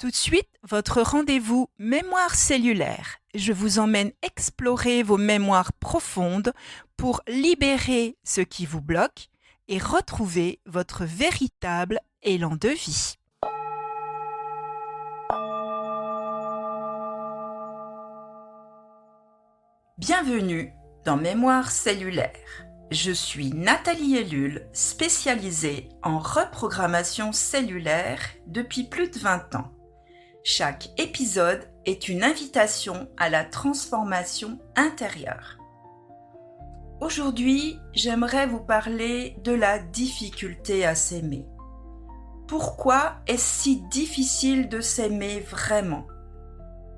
Tout de suite, votre rendez-vous mémoire cellulaire. Je vous emmène explorer vos mémoires profondes pour libérer ce qui vous bloque et retrouver votre véritable élan de vie. Bienvenue dans Mémoire cellulaire. Je suis Nathalie Ellul, spécialisée en reprogrammation cellulaire depuis plus de 20 ans. Chaque épisode est une invitation à la transformation intérieure. Aujourd'hui, j'aimerais vous parler de la difficulté à s'aimer. Pourquoi est-ce si difficile de s'aimer vraiment ?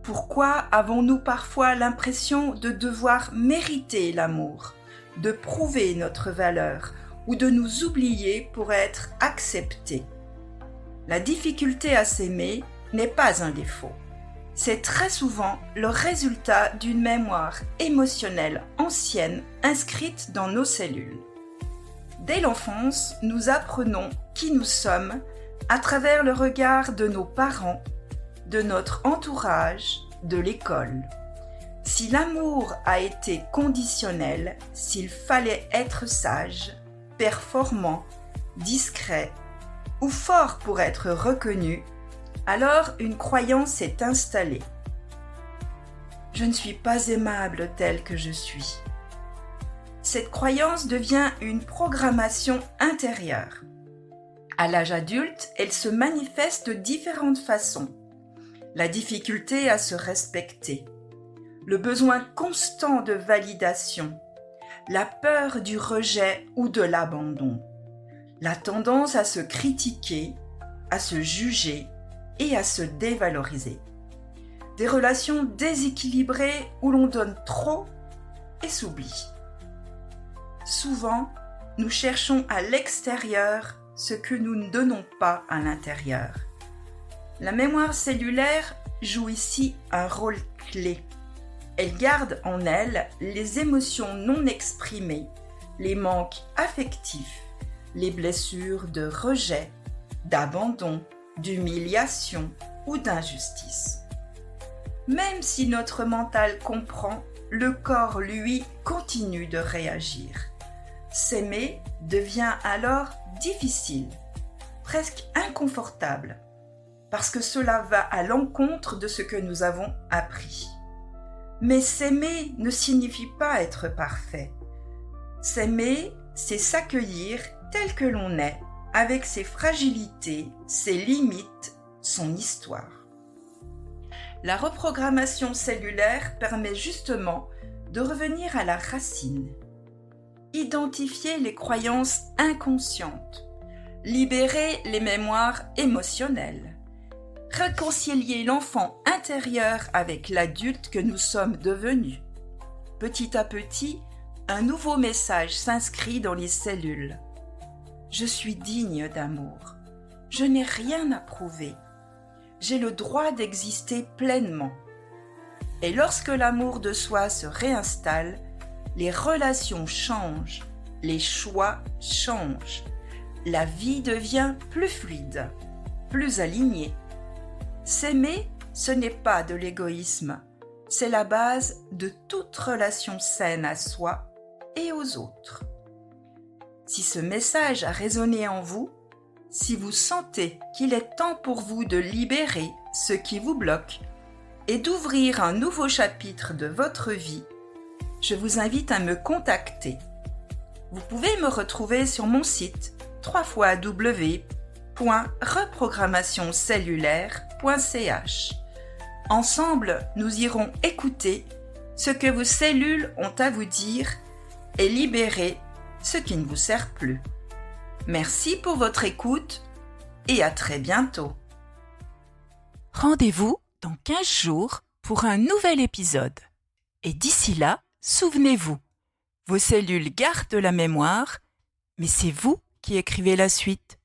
Pourquoi avons-nous parfois l'impression de devoir mériter l'amour, de prouver notre valeur ou de nous oublier pour être acceptés ? La difficulté à s'aimer n'est pas un défaut. C'est très souvent le résultat d'une mémoire émotionnelle ancienne inscrite dans nos cellules. Dès l'enfance, nous apprenons qui nous sommes à travers le regard de nos parents, de notre entourage, de l'école. Si l'amour a été conditionnel, s'il fallait être sage, performant, discret ou fort pour être reconnu, alors une croyance s'est installée. Je ne suis pas aimable tel que je suis. Cette croyance devient une programmation intérieure. À l'âge adulte, elle se manifeste de différentes façons. La difficulté à se respecter, le besoin constant de validation, la peur du rejet ou de l'abandon, la tendance à se critiquer, à se juger et à se dévaloriser. Des relations déséquilibrées où l'on donne trop et s'oublie. Souvent, nous cherchons à l'extérieur ce que nous ne donnons pas à l'intérieur. La mémoire cellulaire joue ici un rôle clé. Elle garde en elle les émotions non exprimées, les manques affectifs, les blessures de rejet, d'abandon, d'humiliation ou d'injustice. Même si notre mental comprend, le corps, lui, continue de réagir. S'aimer devient alors difficile, presque inconfortable, parce que cela va à l'encontre de ce que nous avons appris. Mais s'aimer ne signifie pas être parfait. S'aimer, c'est s'accueillir tel que l'on est, avec ses fragilités, ses limites, son histoire. La reprogrammation cellulaire permet justement de revenir à la racine, identifier les croyances inconscientes, libérer les mémoires émotionnelles, réconcilier l'enfant intérieur avec l'adulte que nous sommes devenus. Petit à petit, un nouveau message s'inscrit dans les cellules. Je suis digne d'amour. Je n'ai rien à prouver. J'ai le droit d'exister pleinement. Et lorsque l'amour de soi se réinstalle, les relations changent, les choix changent. La vie devient plus fluide, plus alignée. S'aimer, ce n'est pas de l'égoïsme, c'est la base de toute relation saine à soi et aux autres. Si ce message a résonné en vous, si vous sentez qu'il est temps pour vous de libérer ce qui vous bloque et d'ouvrir un nouveau chapitre de votre vie, je vous invite à me contacter. Vous pouvez me retrouver sur mon site www.reprogrammationcellulaire.ch. Ensemble, nous irons écouter ce que vos cellules ont à vous dire et libérer ce qui ne vous sert plus. Merci pour votre écoute et à très bientôt. Rendez-vous dans 15 jours pour un nouvel épisode. Et d'ici là, souvenez-vous, vos cellules gardent la mémoire, mais c'est vous qui écrivez la suite.